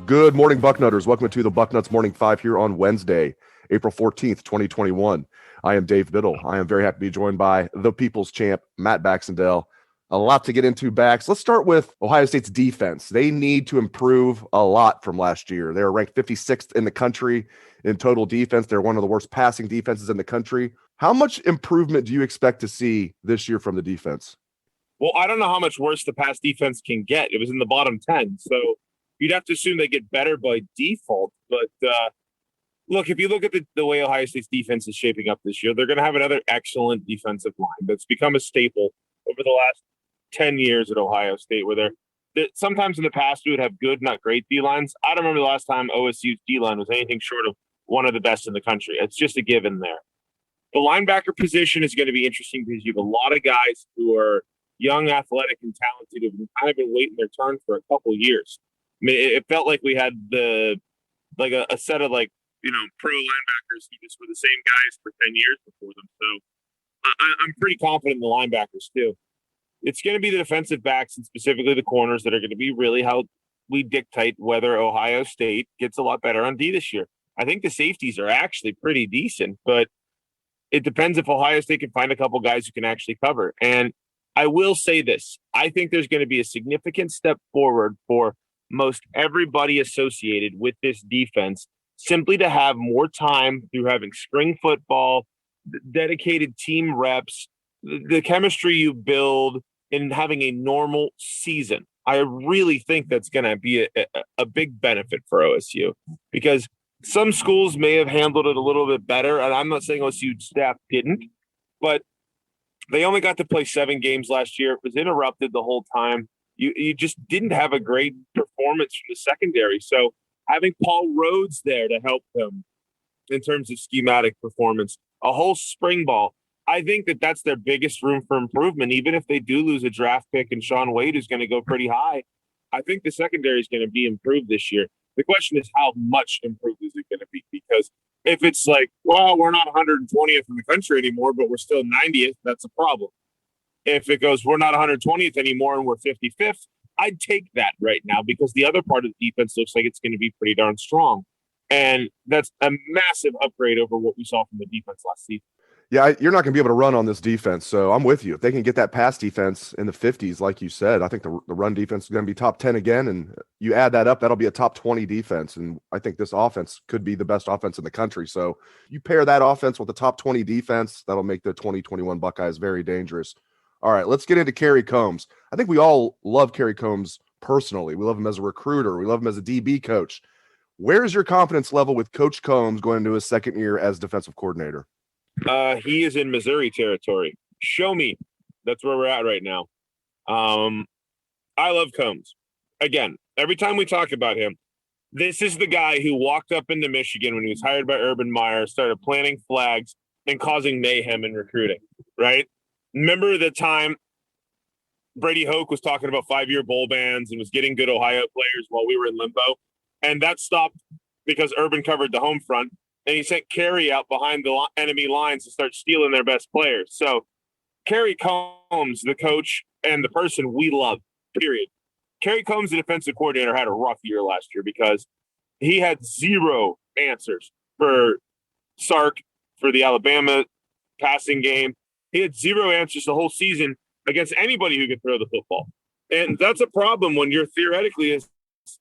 Good morning, Bucknutters. Welcome to the Bucknuts Morning Five here on Wednesday, April 14th, 2021. I am Dave Biddle. I am very happy to be joined by the People's Champ, Matt Baxendell. A lot to get into, Bax. Let's start with Ohio State's defense. They need to improve a lot from last year. They were ranked 56th in the country in total defense. They're one of the worst passing defenses in the country. How much improvement do you expect to see this year from the defense? Well, I don't know how much worse the pass defense can get. It was in the bottom 10, so you'd have to assume they get better by default. But look, if you look at the way Ohio State's defense is shaping up this year, they're going to have another excellent defensive line that's become a staple over the last 10 years at Ohio State, where sometimes in the past we would have good, not great D-lines. I don't remember the last time OSU's D-line was anything short of one of the best in the country. It's just a given there. The linebacker position is going to be interesting because you have a lot of guys who are young, athletic, and talented who've kind of been waiting their turn for a couple years. I mean, it felt like we had a set of pro linebackers who just were the same guys for 10 years before them. So I'm pretty confident in the linebackers too. It's going to be the defensive backs and specifically the corners that are going to be really how we dictate whether Ohio State gets a lot better on D this year. I think the safeties are actually pretty decent, but it depends if Ohio State can find a couple guys who can actually cover. And I will say this, I think there's going to be a significant step forward for most everybody associated with this defense, simply to have more time through having spring football, dedicated team reps, the chemistry you build in having a normal season. I really think that's going to be a big benefit for OSU, because some schools may have handled it a little bit better. And I'm not saying OSU staff didn't, but they only got to play 7 games last year. It was interrupted the whole time. You just didn't have a great performance from the secondary. So having Paul Rhodes there to help them in terms of schematic performance, a whole spring ball, I think that's their biggest room for improvement. Even if they do lose a draft pick and Shaun Wade is going to go pretty high, I think the secondary is going to be improved this year. The question is, how much improved is it going to be? Because if it's like, well, we're not 120th in the country anymore, but we're still 90th, that's a problem. If it goes, we're not 120th anymore and we're 55th, I'd take that right now, because the other part of the defense looks like it's going to be pretty darn strong. And that's a massive upgrade over what we saw from the defense last season. Yeah, you're not going to be able to run on this defense, so I'm with you. If they can get that pass defense in the 50s, like you said, I think the run defense is going to be top 10 again, and you add that up, that'll be a top 20 defense, and I think this offense could be the best offense in the country. So you pair that offense with the top 20 defense, that'll make the 2021 Buckeyes very dangerous. All right, let's get into Kerry Coombs. I think we all love Kerry Coombs personally. We love him as a recruiter. We love him as a DB coach. Where's your confidence level with Coach Coombs going into his second year as defensive coordinator? He is in Missouri territory. Show me. That's where we're at right now. I love Coombs. Again, every time we talk about him, this is the guy who walked up into Michigan when he was hired by Urban Meyer, started planting flags and causing mayhem in recruiting, right? Remember the time Brady Hoke was talking about 5-year bowl bans and was getting good Ohio players while we were in limbo? And that stopped because Urban covered the home front, and he sent Kerry out behind the enemy lines to start stealing their best players. So Kerry Coombs, the coach and the person we love, period. Kerry Coombs, the defensive coordinator, had a rough year last year because he had zero answers for Sark, for the Alabama passing game. He had zero answers the whole season against anybody who could throw the football. And that's a problem when you're theoretically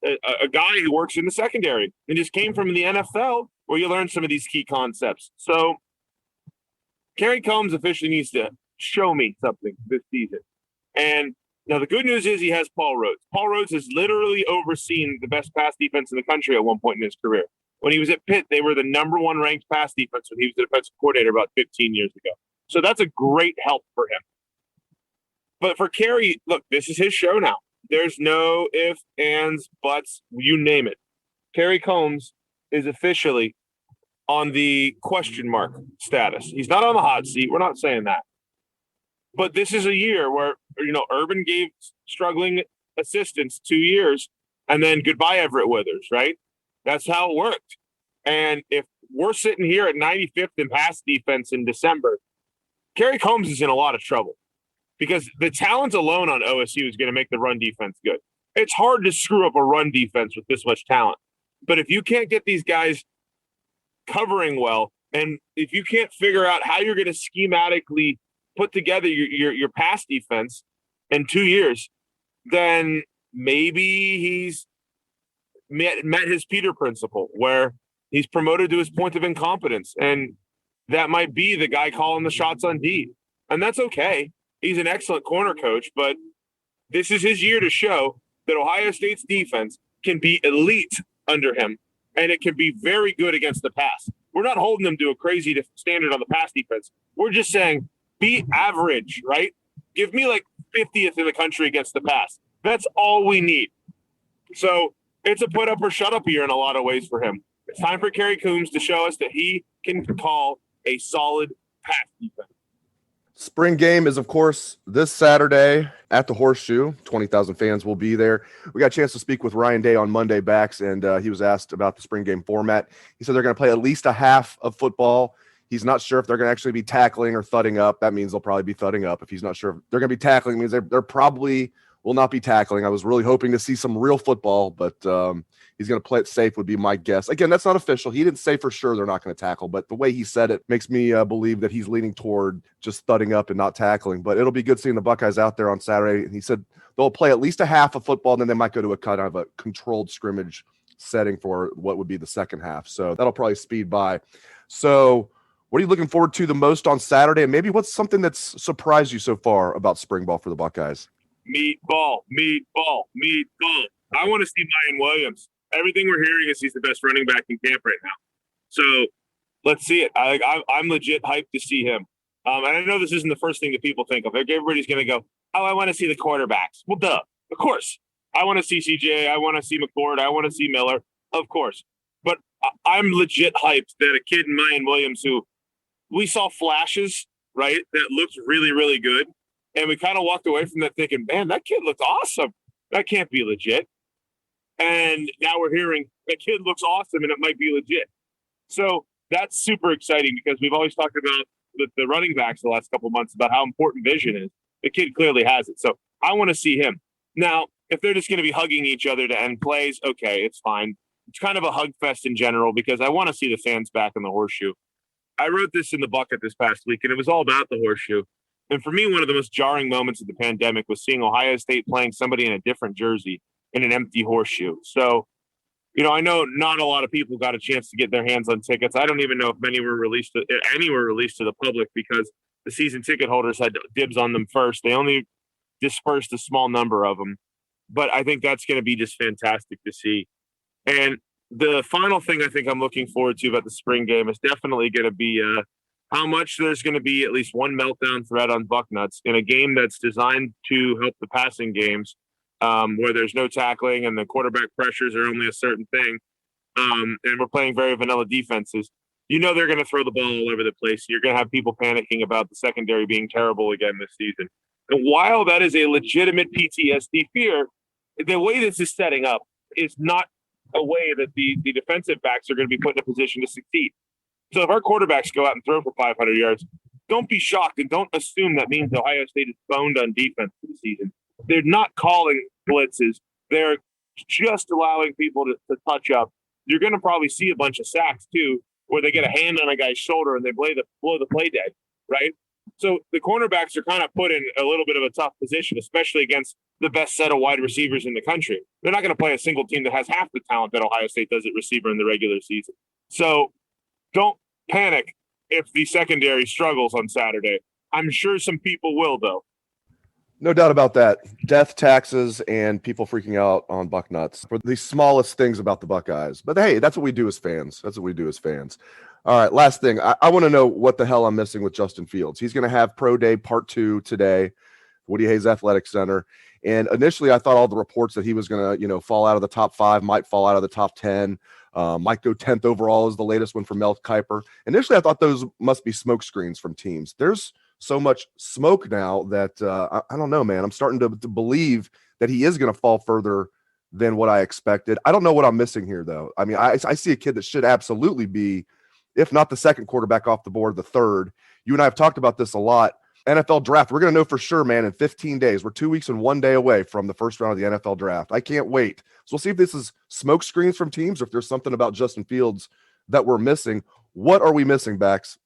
a guy who works in the secondary and just came from the NFL where you learn some of these key concepts. So Kerry Coombs officially needs to show me something this season. And now the good news is he has Paul Rhodes. Paul Rhodes has literally overseen the best pass defense in the country at one point in his career. When he was at Pitt, they were the number 1 ranked pass defense when he was the defensive coordinator about 15 years ago. So that's a great help for him. But for Kerry, look, this is his show now. There's no ifs, ands, buts, you name it. Kerry Coombs is officially on the question mark status. He's not on the hot seat. We're not saying that. But this is a year where, Urban gave struggling assistants 2 years, and then goodbye Everett Withers, right? That's how it worked. And if we're sitting here at 95th in pass defense in December, Kerry Coombs is in a lot of trouble because the talent alone on OSU is going to make the run defense good. It's hard to screw up a run defense with this much talent. But if you can't get these guys covering well, and if you can't figure out how you're going to schematically put together your pass defense in 2 years, then maybe he's met his Peter principle where he's promoted to his point of incompetence. And that might be the guy calling the shots on D. And that's okay. He's an excellent corner coach, but this is his year to show that Ohio State's defense can be elite under him, and it can be very good against the pass. We're not holding them to a crazy standard on the pass defense. We're just saying be average, right? Give me like 50th in the country against the pass. That's all we need. So it's a put up or shut up year in a lot of ways for him. It's time for Kerry Coombs to show us that he can call a solid pass defense. Spring game is, of course, this Saturday at the Horseshoe. 20,000 fans will be there. We got a chance to speak with Ryan Day on Monday Bax, and he was asked about the spring game format. He said they're going to play at least a half of football. He's not sure if they're going to actually be tackling or thudding up. That means they'll probably be thudding up. If he's not sure if they're going to be tackling, it means they're probably will not be tackling. I was really hoping to see some real football, but he's going to play it safe would be my guess. Again, that's not official. He didn't say for sure they're not going to tackle, but the way he said it makes me believe that he's leaning toward just thudding up and not tackling. But it'll be good seeing the Buckeyes out there on Saturday. And he said they'll play at least a half of football, and then they might go to a kind of a controlled scrimmage setting for what would be the second half. So that'll probably speed by. So what are you looking forward to the most on Saturday? And maybe what's something that's surprised you so far about spring ball for the Buckeyes? Meatball. I want to see Mayan Williams. Everything we're hearing is he's the best running back in camp right now. So let's see it. I'm legit hyped to see him. And I know this isn't the first thing that people think of. Everybody's going to go, oh, I want to see the quarterbacks. Well, duh. Of course. I want to see CJ. I want to see McCord. I want to see Miller. Of course. But I'm legit hyped that a kid in Mayan Williams who we saw flashes, right, that looked really, really good. And we kind of walked away from that thinking, man, that kid looks awesome. That can't be legit. And now we're hearing that kid looks awesome and it might be legit. So that's super exciting because we've always talked about the running backs the last couple of months about how important vision is. The kid clearly has it. So I want to see him. Now, if they're just going to be hugging each other to end plays, okay, it's fine. It's kind of a hug fest in general because I want to see the fans back in the Horseshoe. I wrote this in the bucket this past week, and it was all about the Horseshoe. And for me, one of the most jarring moments of the pandemic was seeing Ohio State playing somebody in a different jersey in an empty Horseshoe. So, I know not a lot of people got a chance to get their hands on tickets. I don't even know if any were released to the public because the season ticket holders had dibs on them first. They only dispersed a small number of them. But I think that's going to be just fantastic to see. And the final thing I think I'm looking forward to about the spring game is definitely going to be how much there's going to be at least one meltdown threat on Bucknuts in a game that's designed to help the passing games where there's no tackling and the quarterback pressures are only a certain thing. And we're playing very vanilla defenses. They're going to throw the ball all over the place. You're going to have people panicking about the secondary being terrible again this season. And while that is a legitimate PTSD fear, the way this is setting up is not a way that the defensive backs are going to be put in a position to succeed. So if our quarterbacks go out and throw for 500 yards, don't be shocked and don't assume that means Ohio State is boned on defense for the season. They're not calling blitzes. They're just allowing people to touch up. You're going to probably see a bunch of sacks too, where they get a hand on a guy's shoulder and they blow the play dead, right? So the cornerbacks are kind of put in a little bit of a tough position, especially against the best set of wide receivers in the country. They're not going to play a single team that has half the talent that Ohio State does at receiver in the regular season. So don't panic if the secondary struggles on Saturday. I'm sure some people will, though. No doubt about that. Death, taxes, and people freaking out on Bucknuts for the smallest things about the Buckeyes. But hey, that's what we do as fans. All right, last thing. I want to know what the hell I'm missing with Justin Fields. He's going to have Pro Day Part 2 today, Woody Hayes Athletic Center. And initially, I thought all the reports that he was going to, fall out of the top 5, might fall out of the top 10. Might go 10th overall is the latest one from Mel Kiper. Initially, I thought those must be smoke screens from teams. There's so much smoke now that I don't know, man. I'm starting to believe that he is going to fall further than what I expected. I don't know what I'm missing here, though. I mean, I see a kid that should absolutely be, if not the second quarterback off the board, the third. You and I have talked about this a lot. NFL draft, we're going to know for sure, man, in 15 days. We're 2 weeks and 1 day away from the first round of the NFL draft. I can't wait. So we'll see if this is smoke screens from teams or if there's something about Justin Fields that we're missing. What are we missing, Bax?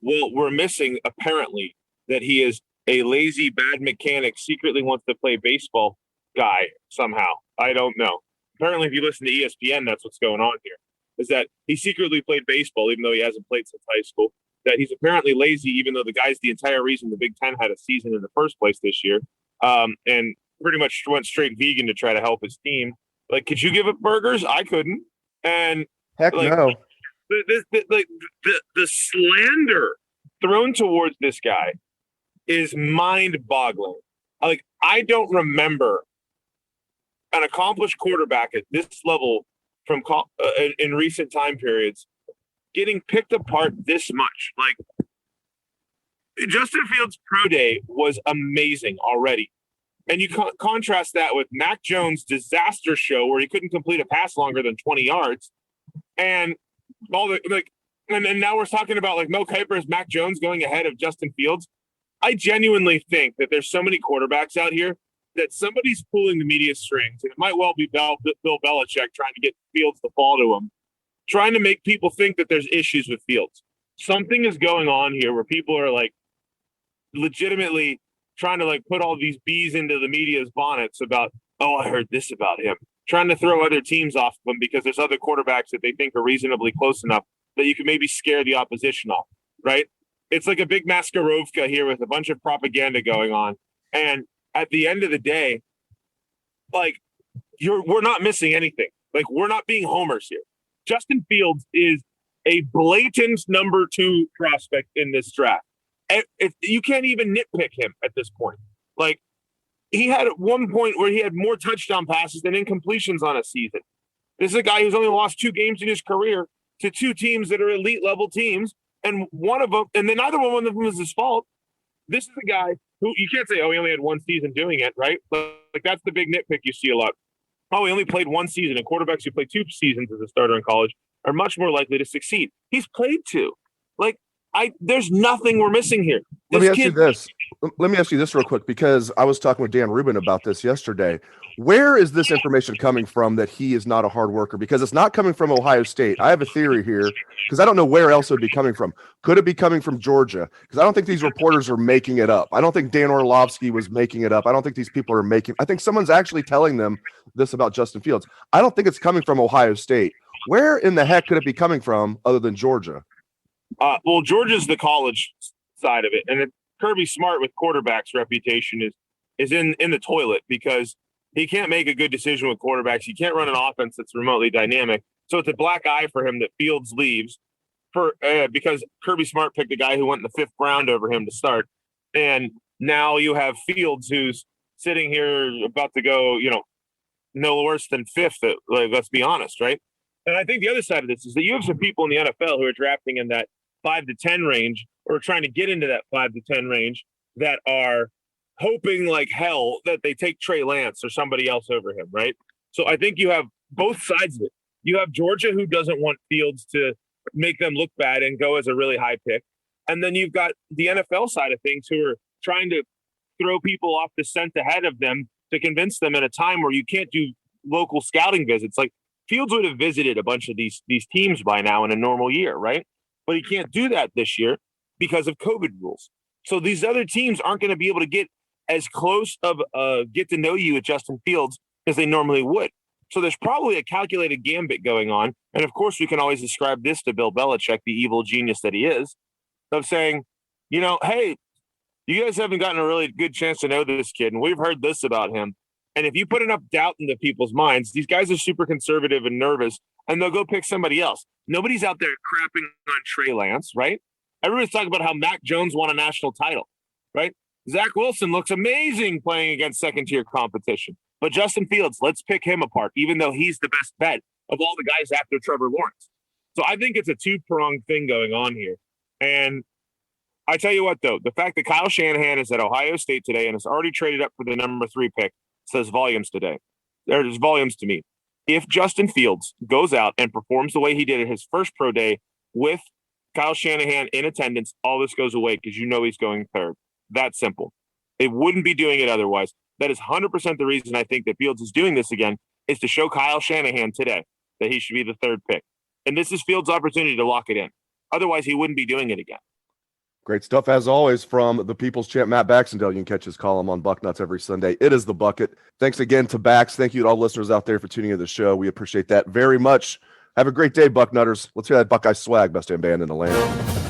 Well, we're missing, apparently, that he is a lazy, bad mechanic, secretly wants to play baseball guy somehow. I don't know. Apparently, if you listen to ESPN, that's what's going on here, is that he secretly played baseball, even though he hasn't played since high school. That he's apparently lazy, even though the guy's the entire reason the Big Ten had a season in the first place this year, and pretty much went straight vegan to try to help his team. Like, could you give up burgers? I couldn't. And heck like, no. The slander thrown towards this guy is mind-boggling. Like, I don't remember an accomplished quarterback at this level from in recent time periods getting picked apart this much. Like, Justin Fields' pro day was amazing already. And you contrast that with Mac Jones' disaster show where he couldn't complete a pass longer than 20 yards. And all the, like, and now we're talking about like Mel Kiper's Mac Jones going ahead of Justin Fields. I genuinely think that there's so many quarterbacks out here that somebody's pulling the media strings, and it might well be Bill Belichick trying to get Fields to fall to him, trying to make people think that there's issues with Fields. Something is going on here where people are like legitimately trying to like put all these bees into the media's bonnets about, oh, I heard this about him, trying to throw other teams off of him because there's other quarterbacks that they think are reasonably close enough that you can maybe scare the opposition off, right? It's like a big Maskarovka here with a bunch of propaganda going on. And at the end of the day, like, we're not missing anything. Like, we're not being homers here. Justin Fields is a blatant number 2 prospect in this draft. You can't even nitpick him at this point. Like, he had at one point where he had more touchdown passes than incompletions on a season. This is a guy who's only lost 2 games in his career to 2 teams that are elite level teams. And one of them, and then neither one of them is his fault. This is a guy who you can't say, oh, he only had 1 season doing it, right? Like, that's the big nitpick you see a lot. Oh, he only played 1 season, and quarterbacks who play 2 seasons as a starter in college are much more likely to succeed. He's played 2. Like, there's nothing we're missing here. Let me ask you this real quick, because I was talking with Dan Rubin about this yesterday. Where is this information coming from that he is not a hard worker? Because it's not coming from Ohio State. I have a theory here, because I don't know where else it would be coming from. Could it be coming from Georgia? Because I don't think these reporters are making it up. I don't think Dan Orlovsky was making it up. I don't think these people are I think someone's actually telling them this about Justin Fields. I don't think it's coming from Ohio State. Where in the heck could it be coming from other than Georgia? Well, Georgia's the college side of it, and Kirby Smart with quarterbacks' reputation is in the toilet because he can't make a good decision with quarterbacks. He can't run an offense that's remotely dynamic. So it's a black eye for him that Fields leaves because Kirby Smart picked a guy who went in the 5th round over him to start, and now you have Fields who's sitting here about to go, no worse than 5th. Like, let's be honest, right? And I think the other side of this is that you have some people in the NFL who are drafting in that 5 to 10 range or trying to get into that 5 to 10 range that are hoping like hell that they take Trey Lance or somebody else over him, right? So I think you have both sides of it. You have Georgia who doesn't want Fields to make them look bad and go as a really high pick. And then you've got the NFL side of things who are trying to throw people off the scent ahead of them to convince them at a time where you can't do local scouting visits. Like, Fields would have visited a bunch of these teams by now in a normal year, right? But he can't do that this year because of COVID rules. So these other teams aren't going to be able to get as close of get to know you with Justin Fields as they normally would. So there's probably a calculated gambit going on. And of course, we can always ascribe this to Bill Belichick, the evil genius that he is, of saying, hey, you guys haven't gotten a really good chance to know this kid, and we've heard this about him. And if you put enough doubt into people's minds, these guys are super conservative and nervous, and they'll go pick somebody else. Nobody's out there crapping on Trey Lance, right? Everybody's talking about how Mac Jones won a national title, right? Zach Wilson looks amazing playing against second-tier competition. But Justin Fields, let's pick him apart, even though he's the best bet. of all the guys after Trevor Lawrence. So I think it's a two-pronged thing going on here. And I tell you what, though, the fact that Kyle Shanahan is at Ohio State today and has already traded up for the number 3 pick says volumes today. There's volumes to me. If Justin Fields goes out and performs the way he did at his first pro day with Kyle Shanahan in attendance, all this goes away because you know he's going third. That's simple. It wouldn't be doing it otherwise. That is 100% the reason I think that Fields is doing this again, is to show Kyle Shanahan today that he should be the third pick. And this is Fields' opportunity to lock it in. Otherwise, he wouldn't be doing it again. Great stuff, as always, from the People's Champ, Matt Baxendell. You can catch his column on Bucknuts every Sunday. It is the bucket. Thanks again to Bax. Thank you to all listeners out there for tuning into the show. We appreciate that very much. Have a great day, Bucknutters. Let's hear that Buckeye swag, best damn band in the land.